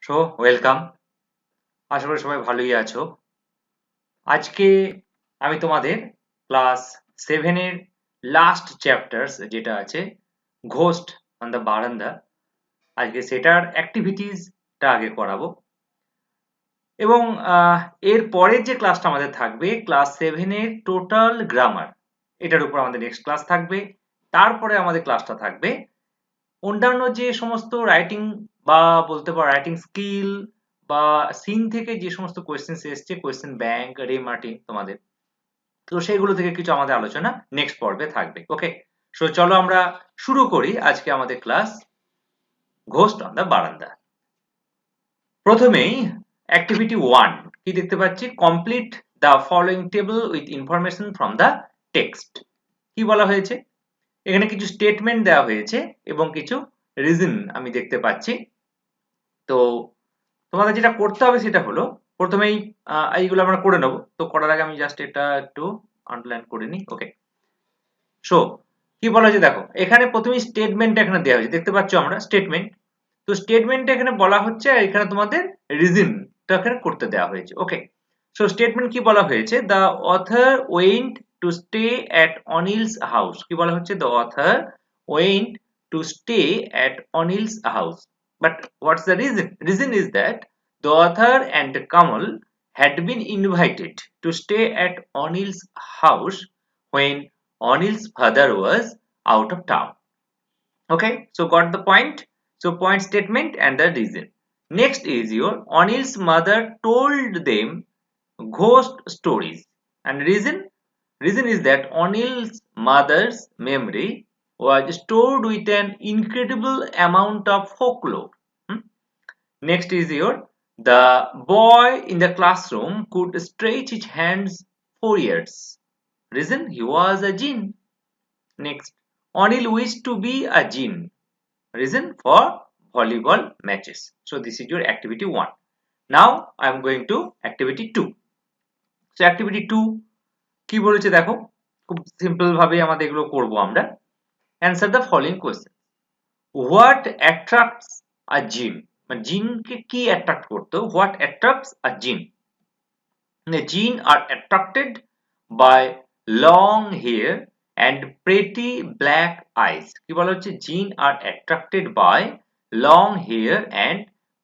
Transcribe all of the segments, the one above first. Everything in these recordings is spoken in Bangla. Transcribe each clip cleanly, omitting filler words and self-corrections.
So welcome. আশা করি সবাই ভালোই আছো। আজকে আমি তোমাদের ক্লাস 7 এর লাস্ট চ্যাপ্টার্স যেটা আছে ঘোস্ট অন দ্য বারান্দা, আজকে সেটার অ্যাক্টিভিটিসটা আগে করাবো এবং এর পরের যে ক্লাসটা আমাদের থাকবে ক্লাস 7 এর টোটাল গ্রামার, এটার উপর আমাদের নেক্সট ক্লাস থাকবে। তারপরে আমাদের ক্লাসটা থাকবে অন্যান্য যে সমস্ত রাইটিং বা বলতে পারো রাইটিং স্কিল বা সিন থেকে যে সমস্ত কোয়েশ্চেন্স এসছে, কোয়েশ্চেন ব্যাংক, রেমার্কিং তোমাদের, তো সেগুলো থেকে কিছু আমাদের আলোচনা নেক্সট পর্বে থাকবে। ওকে, সো চলো আমরা শুরু করি আজকে আমাদের ক্লাস ঘোস্ট অন দ্য বারান্দা। প্রথমেই অ্যাক্টিভিটি 1 কি দেখতে পাচ্ছি, complete the following table with information from the text. কি বলা হয়েছে, এখানে কিছু স্টেটমেন্ট দেওয়া হয়েছে এবং কিছু রিজন আমি দেখতে পাচ্ছি। তো তোমাদের যেটা করতে হবে সেটা হলো প্রথমেই এইগুলো আমরা করে নেব। তো করার আগে আমি জাস্ট এটা একটু আন্ডারলাইন করে নিই। ওকে, সো কি বলা হয়েছে দেখো, এখানে প্রথমেই স্টেটমেন্ট এখানে দেওয়া হয়েছে, দেখতে পাচ্ছ আমরা স্টেটমেন্ট। তো স্টেটমেন্টটা এখানে বলা হচ্ছে আর এখানে তোমাদের রিজনটা এখানে করতে দেওয়া হয়েছে। ওকে, সো স্টেটমেন্ট কি বলা হয়েছে, the author went to stay at Anil's house. কি বলা হচ্ছে, the author went to stay at Anil's house, but what's the reason? Reason is that the author and Kamal had been invited to stay at Anil's house when Anil's father was out of town. Okay, so got the point? So point statement and the reason. Next is your Anil's mother told them ghost stories, and reason is that Anil's mother's memory was stored with an incredible amount of folklore. Next is your, the boy in the classroom could stretch his hands for years. Reason, he was a jinn. Next, Anil wished to be a jinn. Reason, for volleyball matches. So this is your activity 1. Now I am going to activity 2. So activity 2 কি বলেছে দেখো, খুব সিম্পল ভাবে আমাদের এগুলো করব আমরা। Answer the following question. What attracts a jinn? মানে জিনকে কি অ্যাট্রাক্ট করতো? What attracts a jinn? The jinn are attracted by long hair and pretty black eyes. কি বলা হচ্ছে, jinn are attracted by long hair and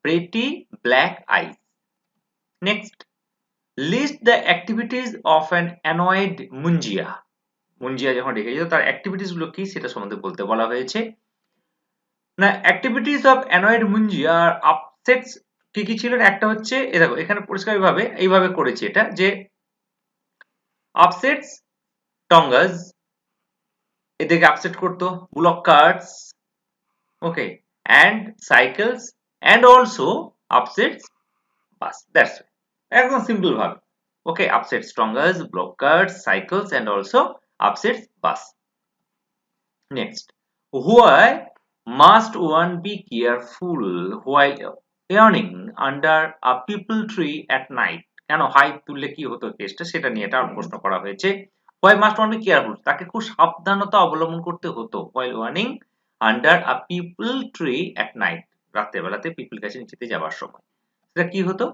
pretty black eyes. Next, list the activities of an annoyed munjia. Munjia যখন রেখে যেত তার অ্যাক্টিভিটিস গুলো কি সেটা সম্বন্ধে বলতে বলা হয়েছে। না, অ্যাক্টিভিটিস অফ অ্যানয়েড মুঞ্জিয়া আর আপসেটস কি কি ছিল, একটা হচ্ছে এ দেখো এখানে পরিষ্কারভাবে এইভাবে করেছি এটা, যে আপসেটস টঙ্গাস এদেরকে আপসেট করতো, block cards, okay, and cycles and also upsets bus, that's একদম সিম্পল ভাবে। Okay, upsets tongas, block cards, cycles and also upsets bus. Next, why must one be careful while yarning under a people tree at night? কেন হাই তুললে কি হতো কেসটা সেটা নিয়ে এটা প্রশ্ন করা হয়েছে। why must one be careful, তাকে খুব সাবধানতা অবলম্বন করতে হতো while yarning under a people tree at night, রাতের বেলাতে পিপল গাছের নিচেতে যাওয়ার সময় সেটা কি হতো,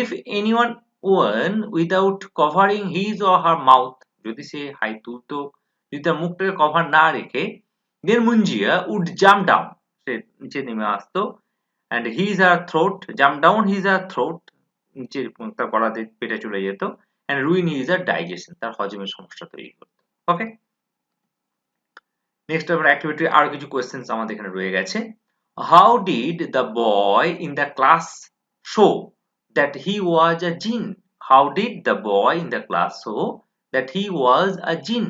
if anyone without covering his or her mouth, যদি সে হাই তুলতো, যদি তার মুখটাকে কভার না রেখে, then Munjia would jump down, সে নিচে নেমে আসতো, and his her throat, jump down his her throat, নিচে তার গলাতে পেটে চলে যেত, and ruin his her digestion, তার হজমের সমস্যা তৈরি করতো। ওকে, নেক্সট আমরা অ্যাক্টিভিটি আরো কিছু কোয়েশ্চেন্স আমাদের এখানে রয়ে গেছে। how did the boy in the class show that he was a jinn? how did the boy in the class show that he was a jinn?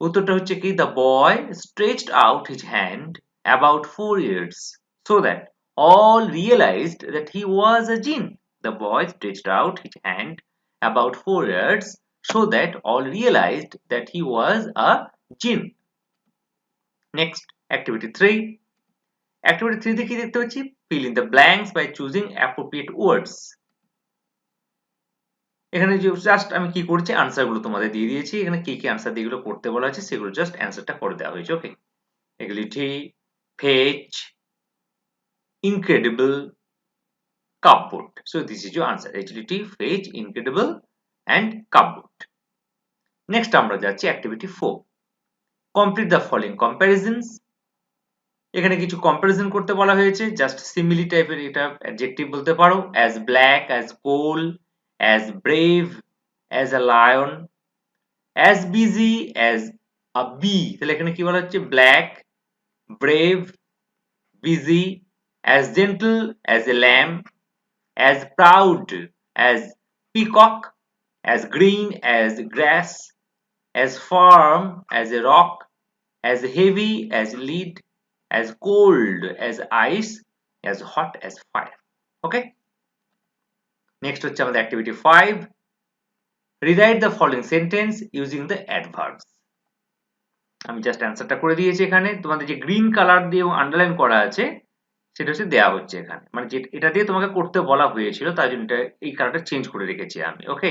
উত্তরটা হচ্ছে কি, the boy stretched out his hand about 4 years so that all realized that he was a jinn. The boy stretched out his hand about 4 years so that all realized that he was a jinn. Next, activity 3. Activity 3 তে কি দেখতে পাচ্ছি, fill in the blanks by choosing appropriate words. এখানে জাস্ট আমি কি করছি, আনসার গুলো তোমাদের দিয়ে দিয়েছি, এখানে কি কি আনসার দিয়ে এগুলো করতে বলা আছে সেগুলো জাস্ট অ্যান্সারটা করে দেওয়া হয়েছে। ওকে, এগুলিটি ফেচ, incredible, cupboard. So this is your answer. Agility, fetch, incredible and cupboard. Next আমরা যাচ্ছি activity 4. Complete the following comparisons. এখানে কিছু কম্পারিজন করতে বলা হয়েছে, জাস্ট সিমিলি টাইপের এটা অ্যাডজেক্টিভ বলতে পারো, as black, as coal, as brave, as a lion, as busy, as a bee. তাহলে এখানে কি বলা হচ্ছে, black, brave, busy, as gentle as a lamb, as proud as peacock, as green as grass, as firm as a rock, as heavy as lead, as cold as ice, as hot as fire. Okay, next হচ্ছে আমাদের activity 5. Rewrite the following sentence using the adverbs. আমি জাস্ট অ্যান্সারটা করে দিয়েছি। এখানে তোমাদের যে গ্রিন কালার দিয়ে আন্ডারলাইন করা আছে সেটা হচ্ছে দেয়া হচ্ছে এখানে, মানে যে এটা দিয়ে তোমাকে করতে বলা হয়েছিল তাই জন্য এই কালারটা চেঞ্জ করে রেখেছি আমি। Okay,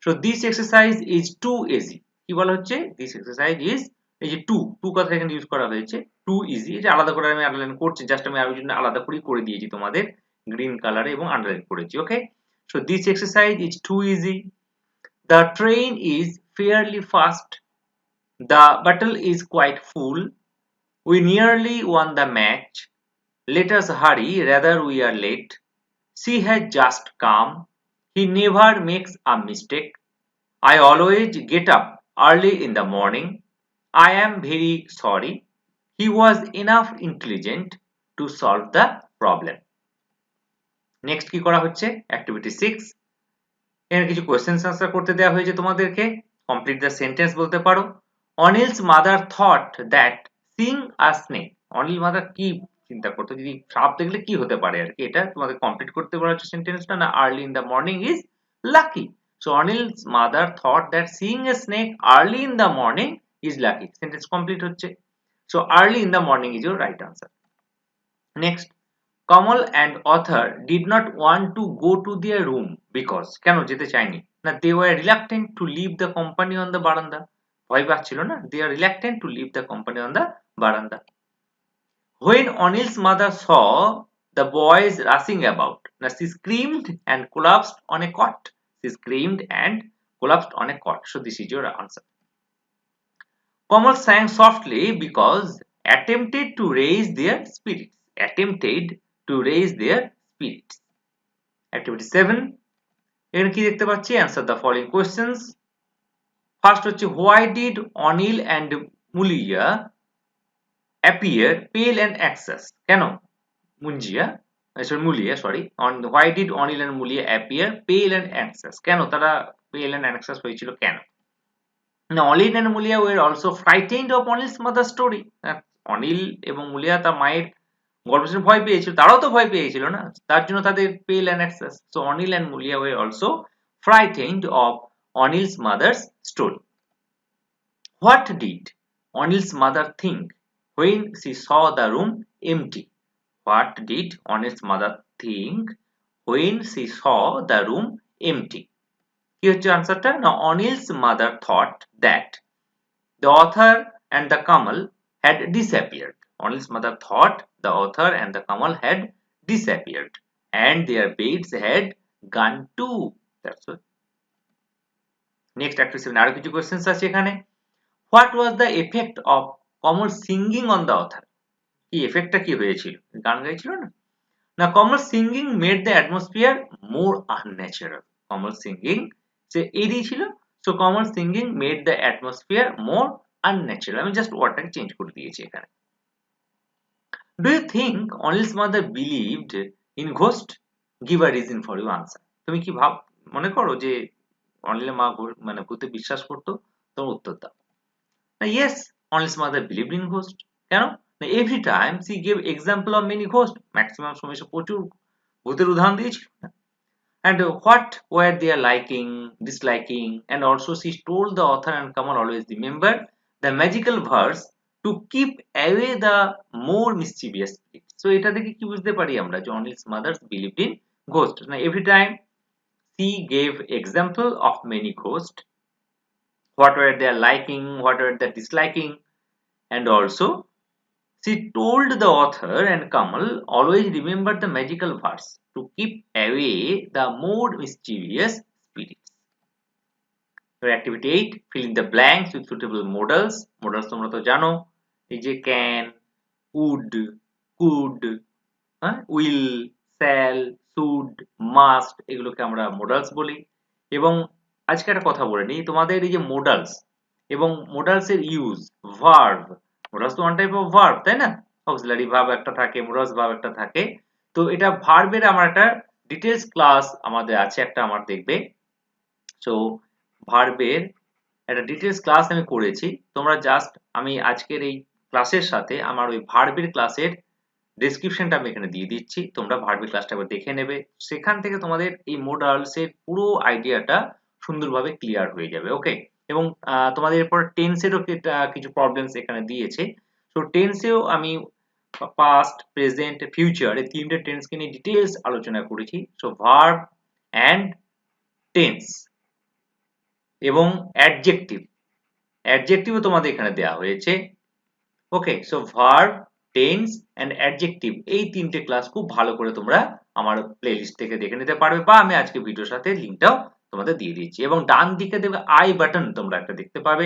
so this exercise is too easy. কি বলা হচ্ছে, দিস এক্সারসাইজ ইজ, এই যে টু কথা এখানে ইউজ করা হয়েছে, টু ইজি, এটা আলাদা করে আমি আন্ডারলাইন করছি, জাস্ট আমি ওই জন্য আলাদা করে দিয়েছি তোমাদের গ্রিন কালারে এবং আন্ডারলাইন করেছি। Okay, so this exercise is too easy. The train is fairly fast. The battle is quite full. We nearly won the match. Let us hurry, rather we are late. She has just come. He never makes a mistake. I always get up early in the morning. I am very sorry. He was enough intelligent to solve the problem. Next কি করা হচ্ছে, activity 6. এখানে কিছু কোয়েশ্চেন্স আনসার করতে দেওয়া হয়েছে তোমাদেরকে। কমপ্লিট দ্য সেন্টেন্স বলতে পারো। Anil's mother thought that Singh a snake. Anil mother কি চিন্তা করতো, যদি সাপ দেখলে কি হতে পারে আর কি, এটা তোমাদের কমপ্লিট করতে বলা হচ্ছে সেন্টেন্সটা, না early in the morning is lucky. So Anil's mother thought that seeing a snake early in the morning is lucky. Sentence complete হচ্ছে। So early in the morning is your right answer. Next, Kamal and author did not want to go to their room because, কেন যেতে চায়নি না, they were reluctant to leave the company on the veranda. ভয় পাচ্ছিল না, they are reluctant to leave the company on the veranda. When Anil's mother saw the boys rushing about, now she screamed and collapsed on a cot. She screamed and collapsed on a cot. So this is your answer. Kamal sang softly because attempted to raise their spirits. Attempted to raise their spirits. Activity 7. এখানে কি দেখতে পাচ্ছি, answer the following questions. First হচ্ছে, why did Anil and Mulia appear pale and anxious? কেন why did Anil and Mulia appear pale and anxious? কেন তারা pale and anxious হয়েছিল কেন? Now Anil and Mulia were also frightened of Anil's mother's story. Anil এবং মুলিয়া তার মায়ের গল্প শুনে ভয় পেয়েছিল, তারাও তো ভয় পেয়েছিল না, তার জন্য তাদের pale and anxious. So Anil and Mulia were also frightened of Anil's mother's story. What did Anil's mother think when she saw the room empty? What did Anil's mother think when she saw the room empty? কি হচ্ছে আনসারটা, না Anil's mother thought that the author and the Kamal had disappeared. Anil's mother thought the author and the Kamal had disappeared and their beds had gone too. That's all. Next activity 7 আরো কিছু কোশ্চেন্স আছে এখানে। What was the effect of Kamal singing on the author? কি এফেক্টটা কি হয়েছিল, গান গাইছিল না। Now Kamal singing made the atmosphere more unnatural. Kamal singing যে এডি ছিল, so Kamal singing made the atmosphere more unnatural. আমি জাস্ট ওয়ার্ডটাকে চেঞ্জ করে দিয়েছি এখানে। Do you think Anil's mother believed in ghost? Give a reason for your answer. তুমি কি মনে করো যে অনিলের মা মানে ভূতে বিশ্বাস করতো? তোমার উত্তর দাও। Now yes, Anil's mother believed in ghost. কেন? Now every time she gave example of many ghosts. Maximum সময় সে প্রচুর ভূতের উদাহরণ দিয়েছিল। And what were their liking, disliking, and also she told the author and Kamal always remember the magical verse to keep away the more mischievous spirits. So এটা থেকে কি বুঝতে পারি আমরা যে Anil's mother believed in ghost. Now every time she gave example of many ghosts. What were their liking, what were their disliking, and also She told the author and Kamal always remember the magical verse to keep away the more mischievous spirits. So activity 8, fill in the blanks with suitable modals. Modals তোমরা তো জানো, এই যে can, would, could, will, shall, should, must, এগুলোকে আমরা modals বলি। এবং আজকে একটা কথা বলে নিই, তোমাদের এই যে modals এবং modals এর ইউজ, ভার্ব, modals তো ওয়ান টাইপ অফ ভার্ব, তাই না? অক্সিলারি ভার্ব একটা থাকে, modals ভার্ব একটা থাকে। তো এটা ভার্বের আমার একটা ডিটেলস ক্লাস আমাদের আছে, একটা আমার দেখবে। সো ভার্বের একটা ডিটেলস ক্লাস আমি করেছি, তোমরা জাস্ট আমি আজকের এই ক্লাসের সাথে আমার ওই ভার্বের ক্লাসের ডেসক্রিপশনটা আমি এখানে দিয়ে দিচ্ছি, তোমরা ভার্বের ক্লাসটা একবার দেখে নেবে। সেখান থেকে তোমাদের এই মোডালস এর পুরো আইডিয়াটা সুন্দরভাবে ক্লিয়ার হয়ে যাবে। ওকে, এবং তোমাদের এরপর টেন্সেরও কিছু প্রবলেমস এখানে দিয়েছে। তো টেন্সেও আমি পাস্ট, প্রেজেন্ট, ফিউচার এই তিনটে টেন্সকে নিয়ে ডিটেলস আলোচনা করেছি। সো ভার্ব অ্যান্ড টেন্স এবং অ্যাডজেক্টিভও তোমাদের এখানে দেওয়া হয়েছে। Okay, so verb, tense and adjective এই তিনটে ক্লাস খুব ভালো করে তোমরা আমার প্লেলিস্ট থেকে দেখে নিতে পারবে, বা আমি আজকে ভিডিওর সাথে লিংকটাও তোমাদের দিয়ে দিচ্ছি। এবং ডান দিকে দেখবে আই বাটন তোমরা একটা দেখতে পাবে।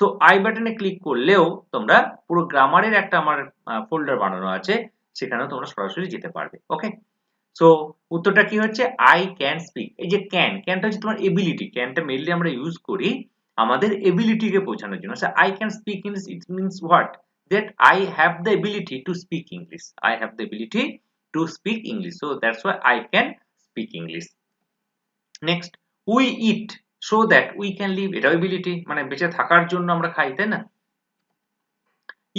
তো আই বাটনে ক্লিক করলেও তোমরা পুরো গ্রামারের একটা আমার ফোল্ডার বানানো আছে, সেখানেও তোমরা সরাসরি যেতে পারবে। ওকে, সো উত্তরটা কি হচ্ছে? I can speak. এই যে ক্যানটা হচ্ছে তোমার এবিলিটি, ক্যানটা মেইনলি আমরা ইউজ করি আমাদের এবিলিটিকে বোঝানোর জন্য। So I can speak English, it means what? that I have the ability to speak English. I have the ability to speak English. So that's why I can speak English. Next, we eat so that we can live. এটা ability, মানে বেঁচে থাকার জন্য আমরা খাই, তাই না?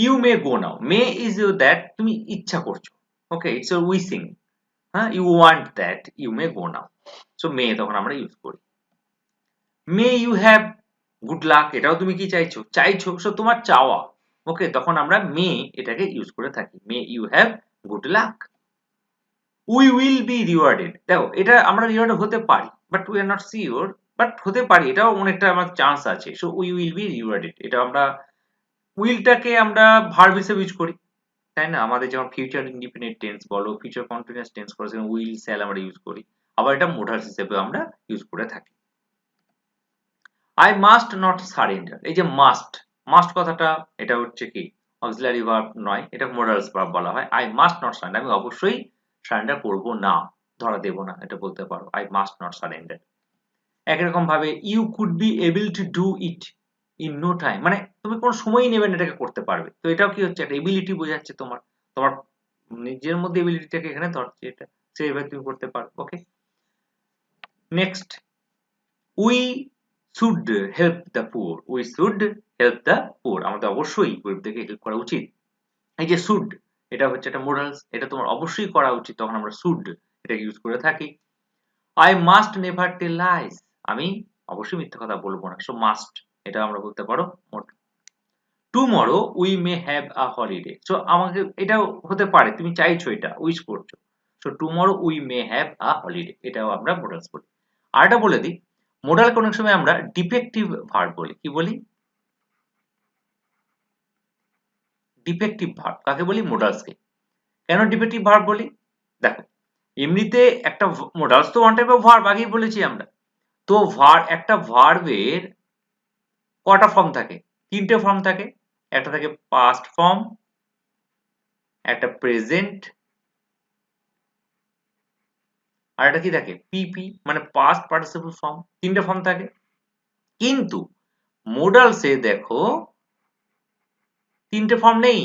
You may go now. May is that তুমি ইচ্ছা করছো। Okay, it's a wishing. You want that. You may go now. So may তখন আমরা ইউজ করি। May you have good luck. এটাও তুমি কি চাইছো? চাইছো, সো তোমার চাওয়া। ওকে, তখন আমরা মে এটাকে ইউজ করে থাকি। May you have good luck. We will be rewarded. দেখো, এটা আমরা রিওয়ার্ড হতে পারি, but we are not sure, but হতে পারি, এটাও অনেকটা আমার চান্স আছে। So we will be rewarded, এটা আমরা উইলটাকে আমরা ভার্ব হিসেবে ইউজ করি, তাই না? আমাদের যেমন ফিউচার ইন্ডিপেন্ডেন্ট টেন্স বলো, ফিউচার কন্টিনিউয়াস টেন্স বলো, সেখানে উইল, শ্যাল আমরা ইউজ করি। আবার এটা মোডালস হিসেবে আমরা ইউজ করে থাকি। I must not surrender. এই যে মাস্ট কথাটা, এটা হচ্ছে কি অক্সিলারি ভার্ব নয়, এটা মোডালস ভার্ব বলা হয়। I must not surrender, আমি অবশ্যই সারেন্ডার করব না, ধরা দেব না, এটা বলতে পারো। I must not surrender। একই রকম ভাবে you could be able to do it in no time, মানে তুমি কোনো সময়ই নেবে না এটাকে করতে পারবে। তো এটাও কি হচ্ছে? একটা এবিলিটি বোঝাচ্ছে, তোমার তোমার নিজের মধ্যে এবিলিটিটাকে এখানে ধরছে, এটা সেইভাবে তুমি করতে পারো। ওকে, next, we should help the poor. We should help the poor. আমাদের অবশ্যই গরিবদেরকে হেল্প করা উচিত। এই যে should, এটা হচ্ছে একটা মোডালস, এটা তোমার অবশ্যই করা উচিত, তখন আমরা should এটা ইউজ করে থাকি। I must never tell lies. আমি অবশ্যই মিথ্যা কথা বলবো না, সো মাস্ট এটা আমরা বলতে পারো। Tomorrow we may have a holiday. So আমাকে এটাও হতে পারে, তুমি চাইছো, এটা উইশ করছো। So tomorrow we may have a holiday, এটাও আমরা মোডালস বলি। আর এটা বলে দিই, মোডাল কোন সময় আমরা ডিফেক্টিভ ভার্ব বলি। কি বলি? ডিফেক্টিভ ভার্ব কাকে বলি? মোডালসকে। কেন ডিফেক্টিভ ভার্ব বলি? দেখো, এমনিতে একটা মোডালস তো ওয়ান টাইপ অফ ভার্ব, আগেই বলেছি আমরা। তো একটা ভার্বের কটা ফর্ম থাকে? তিনটে ফর্ম থাকে। একটা থাকে পাস্ট ফর্ম, একটা প্রেজেন্ট, আর একটা কি থাকে? পিপি, মানে পাস্ট পার্টিসিপল ফর্ম। তিনটে ফর্ম থাকে। কিন্তু মোডালসে দেখো তিনটে ফর্ম নেই,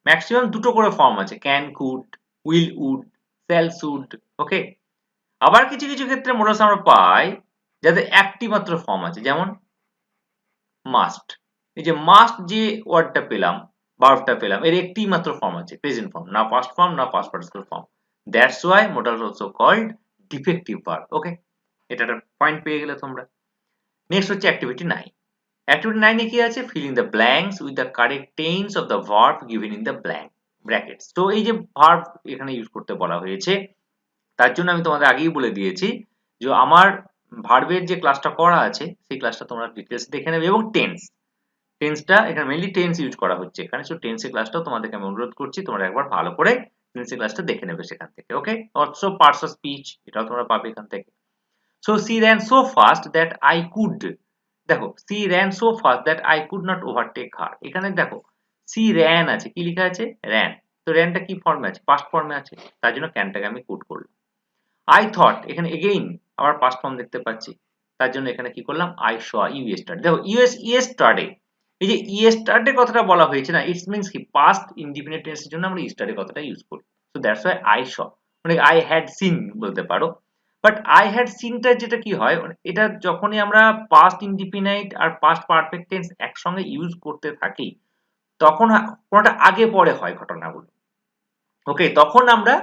ম্যাক্সিমাম দুটো করে ফর্ম আছে। Can, could, will, would, shall, should. Okay, আবার কিছু কিছু ক্ষেত্রে মোডালস আমরা পাই যাদের একটি মাত্র ফর্ম আছে, যেমন মাস্ট। এই যে মাস্ট যে ওয়ার্ডটা পেলাম, ভার্বটা পেলাম, এর একটি মাত্র ফর্ম আছে, প্রেজেন্ট ফর্ম, না পাস্ট ফর্ম না past participle form. That's why modals also called defective verb. Okay, এটা একটা পয়েন্ট পেয়ে গেলে তোমরা। নেক্সট হচ্ছে অ্যাক্টিভিটি 9। Activity 9 এ কি আছে? Fill in the blanks with the correct tense of the verb given in the blank brackets. তো এই যে ভার্ব এখানে ইউজ করতে বলা হয়েছে, তার জন্য আমি তোমাদের আগেই বলে দিয়েছি যে আমার ভার্বের যে ক্লাসটা করা আছে সেই ক্লাসটা তোমরা ডিটেইলস দেখে নেবে। এবং টেন্স টেন্সটা এখানে মেইনলি টেন্স ইউজ করা হচ্ছে এখানে। সো টেন্সের ক্লাসটাও তোমাদেরকে আমি অনুরোধ করছি তোমরা একবার ভালো করে টেন্সের ক্লাসটা দেখে নেবে সেখান থেকে। ওকে, অলসো পার্টস অফ স্পিচ এটাও তোমরা পাবে এখান থেকে। So she ran so fast that I could, দেখো she ran so fast that I could not overtake her। এখানে দেখো she ran আছে, কি লেখা আছে ran, তো ran টা কি ফর্মে আছে পাস্ট ফর্মে আছে, তার জন্য ক্যানটাকে আমি কুড করলাম। I thought এখানে এগেইন আবার পাস্ট ফর্ম দেখতে পাচ্ছি, তার জন্য এখানে কি করলাম I saw you yesterday। দেখো yesterday, এই যে yesterday কথাটা বলা হয়েছে না, ইটস মিন্স কি পাস্ট ইনডিফিনিট টেন্সের জন্য আমরা yesterday কথাটা ইউজ করি। So that's why I saw, মানে I had seen বলতে পারো। বাট I had seen টা যেটা কি হয়, এটা যখনই আমরা পাস্ট ইনডিফিনাইট আর পাস্ট পারফেক্ট টেন্স একসঙ্গে ইউজ করতে থাকি তখন কোনটা আগে পরে হয় ঘটনাগুলো। ওকে, তখন আমরা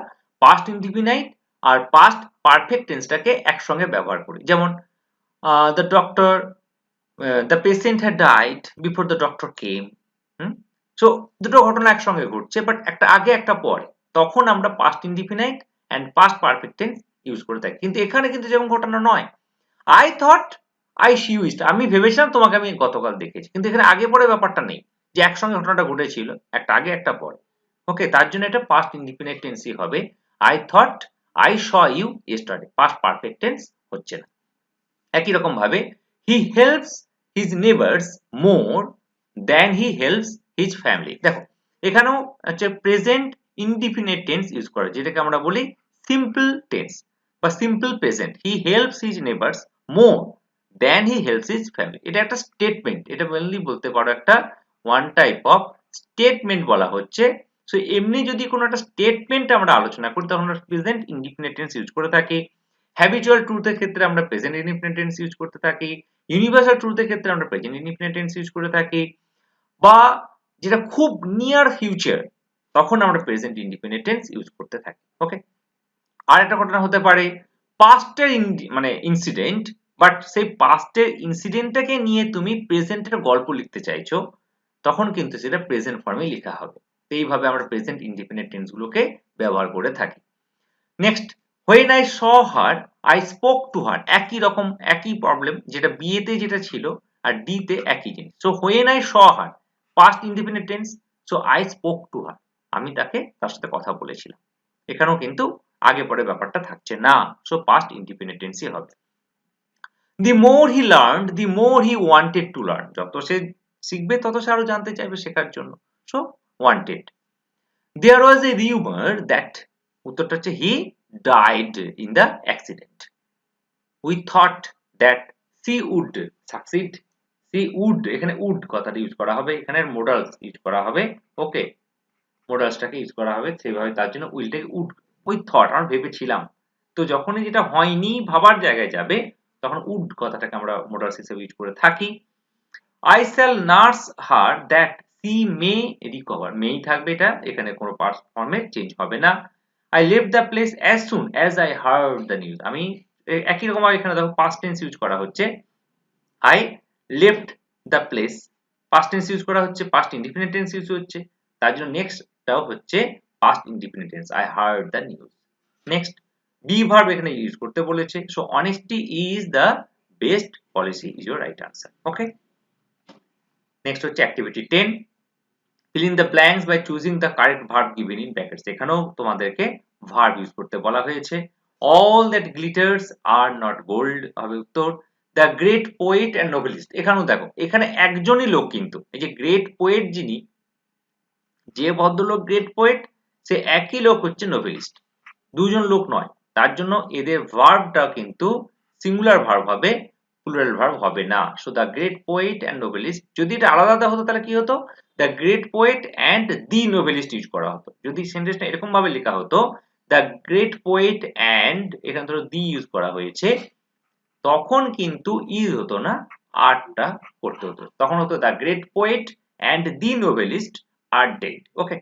পাস্ট ইনডিফিনাইট আর পাস্ট পারফেক্ট টেন্সটাকে একসঙ্গে ব্যবহার করি। যেমন the doctor, the patient had died before the doctor came. So দুটো ঘটনা একসঙ্গে ঘটছে বাট একটা আগে একটা পরে, তখন আমরা past indefinite and past perfect tense use করে থাকি। কিন্তু এখানে কিন্তু যেমন ঘটনা নয়, I thought I see you east, আমি ভেবেছিলাম তোমাকে আমি গতকাল দেখেছি, কিন্তু এখানে আগে পরে ব্যাপারটা নেই যে একসঙ্গে ঘটনাটা ঘটেছিল, একটা আগে একটা পরে। ওকে, তার জন্য এটা পাস্ট ইনডিফিনাইট টেন্সই হবে। I thought I saw you yesterday, past perfect tense হচ্ছে না। একই রকম ভাবে he helps his neighbours more than he helps his family. দেখো এখানেও হচ্ছে প্রেজেন্ট ইনডিফিনিট টেন্স ইউজ করা, যেটাকে আমরা বলি সিম্পল টেন্স বা simple present. He helps his neighbours more than he helps his family, এটা একটা স্টেটমেন্ট, এটা মেনলি বলতে পারো একটা ওয়ান টাইপ অফ স্টেটমেন্ট বলা হচ্ছে। সো এমনি যদি কোনো একটা স্টেটমেন্ট আমরা আলোচনা করি তখন আমরা প্রেজেন্ট ইনডিফিনিট টেন্স ইউজ করে থাকি। হ্যাবিচুয়াল ট্রুথের ক্ষেত্রে আমরা প্রেজেন্ট ইনডিফিনিট টেন্স ইউজ করতে থাকি, ইউনিভার্সাল ট্রুথের ক্ষেত্রে আমরা প্রেজেন্ট ইনডিফিনিট টেন্স ইউজ করে থাকি, বা যেটা খুব নিয়ার ফিউচার তখন আমরা প্রেজেন্ট ইনডিফিনিট টেন্স ইউজ করতে থাকি। ওকে, আর একটা ঘটনা হতে পারে পাস্টের মানে ইনসিডেন্ট, বাট সেই পাস্টের ইনসিডেন্টটাকে নিয়ে তুমি প্রেজেন্টের গল্প লিখতে চাইছো, তখন কিন্তু সেটা প্রেজেন্ট ফর্মে লেখা হবে। এইভাবে আমরা প্রেজেন্ট ইনডিফিনিট টেন্স গুলোকে ব্যবহার করে থাকি। Next, when I saw her I spoke to her, একই রকম একই প্রবলেম, যেটা বিয়েতে যেটা ছিল আর ডি তে একই জিনিস। So when I saw her past indefinite tense, so I spoke to her, আমি তার সাথে কথা বলেছিলাম। এখানেও কিন্তু আগে পরে ব্যাপারটা থাকছে না, সো পাস্ট ইনডিফিনিট টেন্সই হবে। the more he learned the more he wanted to learn, যত সে শিখবে তত সে আরো জানতে চাইবে শেখার জন্য, so wanted। there was a rumor that, উত্তরটা হচ্ছে he died in the accident, we thought that she would succeed, she would, এখানে would কথাটা ইউজ করা হবে, এখানে modals ইউজ করা হবে। ওকে, modalsটাকে ইউজ করা হবে সেভাবে, তার জন্য উইলটাকে would, we thought আমরা ভেবেছিলাম। তো যখনই যেটা হয়নি ভাবার জায়গায় যাবে তখন would কথাটাকে আমরা modals হিসেবে ইউজ করে থাকি। I shall nurse her that she may recover, may থাকবে এটা, এখানে কোনো পাস্ট ফর্মে চেঞ্জ হবে না। I left the place as soon as I heard the news, আমি একই রকম ভাবে এখানে দেখো পাস্ট টেন্স ইউজ করা হচ্ছে, I left the place, past tense use করা হচ্ছে, পাস্ট ইনডিফিনিট টেন্স ইউজ হচ্ছে, তার জন্য নেক্সটটাও হচ্ছে past indefinite tense, I heard the news। Next, be verb এখানে ইউজ করতে বলেছে, so honesty is the best policy is your right answer। Okay, next হচ্ছে activity 10, fill in the blanks by choosing the correct verb given in brackets। এখানেও তোমাদেরকে ভার্ব ইউজ করতে বলা হয়েছে। all that glitters are not gold হবে উত্তর। the great poet and novelist, এখানেও দেখো এখানে একজনই লোক, কিন্তু এই যে গ্রেট পোয়েট যিনি, যে ভদ্রলোক গ্রেট পোয়েট সে একই লোক হচ্ছে নোভেলিস্ট, দুজন লোক নয়, তার জন্য এদের ভার্বটা কিন্তু সিঙ্গুলার ভার্ব হবে, প্লুরাল ভার্ব হবে না। So the great poet and novelist, যদি এটা আলাদা আলাদা হতো তাহলে কি হতো, the great poet and the novelist use করা হতো। যদি সেন্টেন্সটা এরকম ভাবে লেখা হতো দ্য গ্রেট পোয়েট এন্ড, এখানে ধরো দি ইউজ করা হয়েছে, তখন কিন্তু ইজ হতো না, আরটা করতে হতো, তখন হতো the great poet and the novelist are dead. Okay,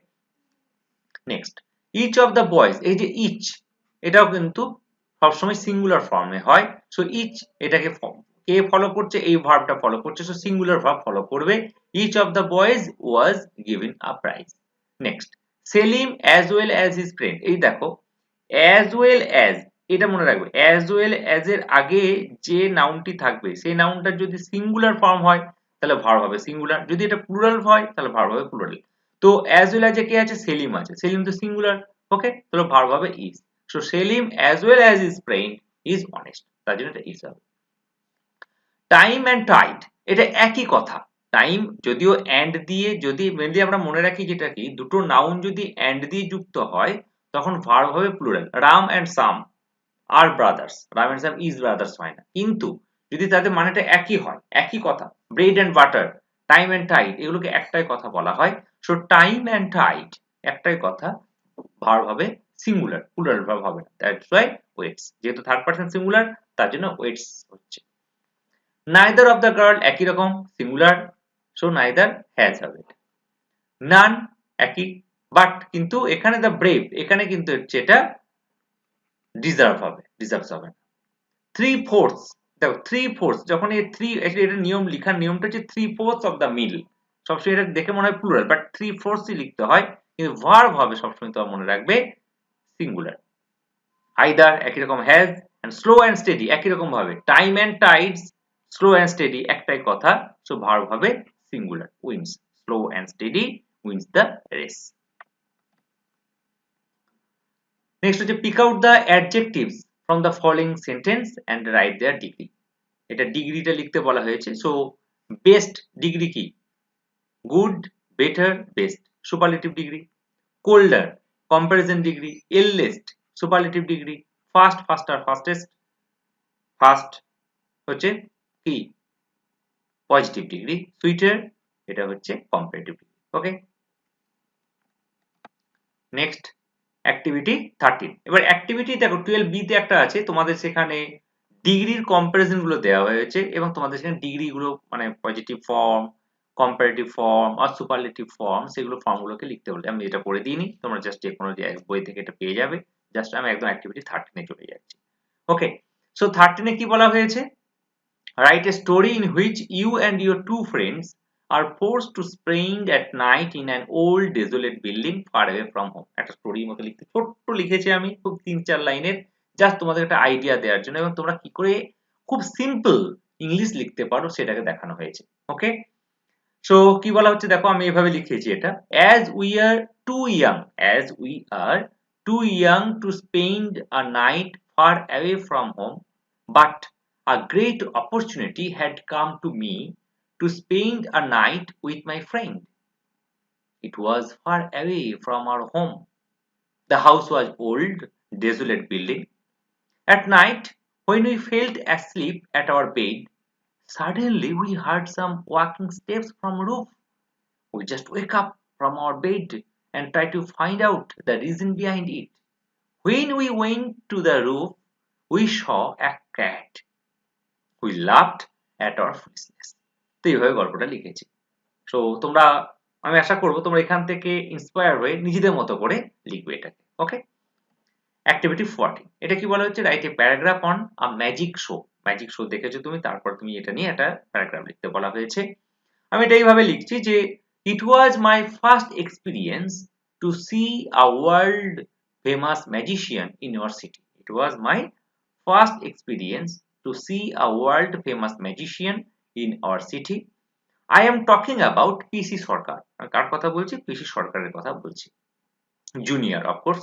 next, each of the boys, এই যে ইচ এটাও কিন্তু সবসময় সিঙ্গুলার ফর্মে হয়। সো ইচ এটাকে কে ফলো করছে, এই ভার্বটা ফলো করছে, সো সিঙ্গুলার ভার্ব ফলো করবে। Each of the boys was given a prize. Next, Salim as well as his friend, এই দেখো অ্যাজ ওয়েল অ্যাজ, এটা মনে রাখবে অ্যাজ ওয়েল অ্যাজ এর আগে যে নাউনটি থাকবে সেই নাউনটার যদি সিঙ্গুলার ফর্ম হয় তাহলে ভার্ব হবে সিঙ্গুলার, যদি এটা প্লুরাল হয় তাহলে ভার্ব হবে প্লুরাল। তো অ্যাজ ওয়েল অ্যাজ কে আছে, সেলিম আছে, সেলিম তো সিঙ্গুলার, ওকে, তাহলে ভার্ব হবে is. So Salim as well as his friend is honest, তার জন্য এটা ইজ হবে। টাইম অ্যান্ড টাইড এটা একই কথা। টাইম যদিও অ্যান্ড দিয়ে, যদি মেনলি আমরা মনে রাখি যেটা কি, দুটো নাউন যদি অ্যান্ড দিয়ে যুক্ত হয় তখন ভার্ব হবে plural. Ram and Sam are brothers, Ram and Sam is brothers হয় না। কিন্তু যদি তাদের মানেটা একই হয়, একই কথা, bread and butter, time and tide, এগুলোকে একটাই কথা বলা হয়। সো টাইম অ্যান্ড টাইড একটাই কথা, ভার্ব হবে সিঙ্গুলার, প্লুরাল ভার্ব হবে না। দ্যাটস ওয়াই ওয়েটস, যেহেতু থার্ড পারসন সিঙ্গুলার তার জন্য ওয়েটস হচ্ছে। নাইদার অফ দ্য গার্ল একই রকম সিঙ্গুলার, সো নাইদার হ্যাজ হবে। নান একই, বাট কিন্তু এখানে দ্য ব্রেভ, এখানে কিন্তু হচ্ছে এটা ডিজার্ভ হবে, ডিজার্ভস হবে না। 3/4, দেখো 3/4 যখন এই 3, এটা নিয়ম, লিখার নিয়মটা হচ্ছে 3/4 অফ দ্য মিল, সবসময় এটা দেখে মনে হয় প্লুরাল, বাট 3/4 ই লিখতে হয়, কিন্তু ভার্ব হবে সবসময় তোমার মনে রাখবে সিঙ্গুলার। আইদার একই রকম, has and slow and steady একই রকম ভাবে, time and tides, slow and steady একটাই কথা, সো ভার্ব হবে singular, wins, slow and steady wins the race. Next হচ্ছে pick out the adjectives from the following sentence and write their degree. এটা ডিগ্রিটা লিখতে বলা হয়েছে। সো বেস্ট ডিগ্রি কি, good, better, best superlative degree, colder comparison degree, eldest superlative degree, fast, faster, fastest, fast হচ্ছে কি পজিটিভ ডিগ্রি, সুইটার এটা হচ্ছে কম্পারেটিভ ডিগ্রি। ওকে, নেক্সট অ্যাক্টিভিটি 13। এবার অ্যাক্টিভিটি দেখো 12 বি তে একটা আছে, তোমাদের সেখানে ডিগ্রির কম্পারিজন গুলো দেওয়া হয়েছে এবং তোমাদের সেখানে ডিগ্রি গুলো মানে পজিটিভ ফর্ম, কম্পারেটিভ ফর্ম আর সুপারলেটিভ ফর্ম, সেগুলো ফর্মগুলোকে লিখতে বলে। আমি এটা করে দিইনি, তোমরা জাস্ট যে কোনো বই থেকে এটা পেয়ে যাবে। জাস্ট আমি একদম অ্যাক্টিভিটি 13 এ চলে যাচ্ছি। ওকে, সো 13 এ কি বলা হয়েছে, write a story in which you and your two friends are forced to spend at night in an old desolate building far away from home. একটা স্টোরির মতো লিখতে ছোট্ট লিখেছি আমি, খুব 3-4 লাইনের, জাস্ট তোমাদের একটা আইডিয়া দেওয়ার জন্য, এবং তোমরা কি করে খুব সিম্পল ইংলিশ লিখতে পারো সেটাকে দেখানো হয়েছে। ওকে, সো কি বলা হচ্ছে দেখো, আমি এভাবে লিখেছি এটা, as we are too young, as we are too young to spend a night far away from home, but a great opportunity had come to me to spend a night with my friend. It was far away from our home. The house was old, desolate building. At night, when we felt asleep at our bed, suddenly we heard some walking steps from roof. We just wake up from our bed and try to find out the reason behind it. When we went to the roof, we saw a cat. We laughed at our foolishness. তো এইভাবে গল্পটা লিখেছি। সো তোমরা, আমি আশা করবো তোমরা এখান থেকে ইন্সপায়ার হয়ে নিজেদের মতো করে লিখবে এটাকে। ওকে, অ্যাক্টিভিটি 14, এটা কি বলা হচ্ছে, write a paragraph on a magic show. Magic show দেখেছো তুমি, তারপর তুমি এটা নিয়ে একটা প্যারাগ্রাফ লিখতে বলা হয়েছে। আমি এটা এইভাবে লিখছি যে, it was my first experience to see a world famous magician in your city. It was my first experience to see a world famous magician in our city. I am talking about পিসি সরকার। কার কথা বলছি, পিসি সরকারের কথা বলছি, junior of course.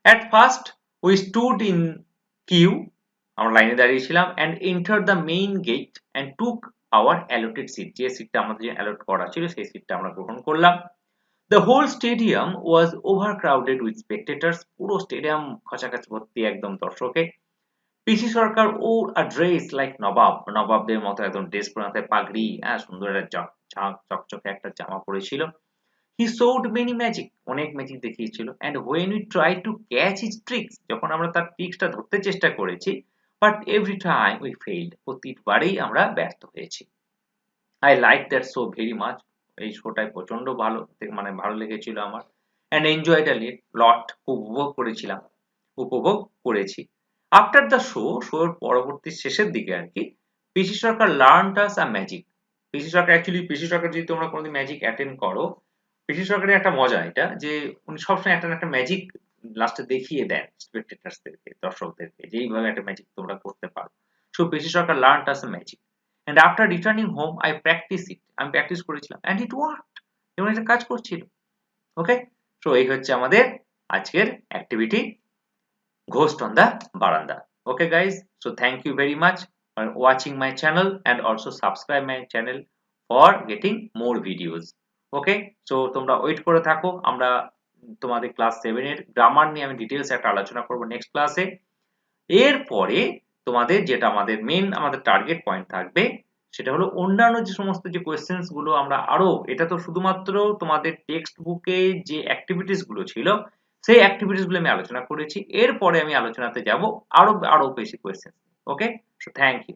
At first we stood in queue, আমরা লাইনে দাঁড়িয়েছিলাম, and entered the main gate and took our allotted seat, যে সিটটা আমাদের যে অ্যালট করা ছিল সেই সিটটা আমরা গ্রহণ করলাম। The whole stadium was overcrowded with spectators, পুরো স্টেডিয়াম খচাখচি ভর্তি একদম দর্শকে। পিসি সরকার wore a dress like নবাব, নবাবদের মতো একদম ড্রেস পরে, মাথায় পাগড়ি, সুন্দর একটা চকচকে একটা জামা পরেছিল। He showed many magic, অনেক ম্যাজিক দেখিয়েছিল, and when we tried to catch his tricks, যখন আমরা তার ট্রিক্সটা ধরতে চেষ্টা করেছি, but every time we failed, প্রতিবারেই আমরা ব্যর্থ হয়েছি। I liked that show very much, এই শোটায় প্রচন্ড ভালো, মানে ভালো লেগেছিল আমার, and enjoyed a lot, উপভোগ করেছিলাম, উপভোগ করেছি। After the show, শোর পরবর্তী শেষের দিকে আর কি, PC Sarkar learned us a magic. PC Sarkar actually, PC Sarkar যদি তোমরা কোনোদিন ম্যাজিক অ্যাটেন্ড করো, পিসি সরকারের একটা মজা এটা যে উনি সবসময় একটা না একটা ম্যাজিক লাস্টে দেখিয়ে দেন স্পেকটেটার্সদেরকে, দর্শকদেরকে, যে এইভাবে একটা ম্যাজিক তোমরা করতে পারো। So PC Sarkar learned us magic, and after returning home I practice it, আমি প্র্যাকটিস করেছিলাম and it worked, এবং এটা কাজ করছিল। ওকে, সো এই হচ্ছে আমাদের আজকের activity Ghost on the Baranda. Okay guys, so thank you very much for watching my channel and also subscribe my channel for getting more videos. Okay, so তোমরা ওয়েট করে থাকো, আমরা তোমাদের ক্লাস 7 এর গ্রামার নিয়ে আমি ডিটেইলস একটা আলোচনা করব নেক্সট ক্লাসে। এরপরে তোমাদের যেটা আমাদের মেইন আমাদের টার্গেট পয়েন্ট থাকবে সেটা হলো অন্যান্য যে সমস্ত যে কোয়েশ্চেন্স গুলো আমরা আরো, এটা তো শুধুমাত্র তোমাদের টেক্সট বুকে যে অ্যাক্টিভিটিস গুলো ছিল সেই অ্যাক্টিভিটিস গুলো আমি আলোচনা করেছি, এরপরে আমি আলোচনাতে যাব আরো আরো বেশি question. Okay, so thank you.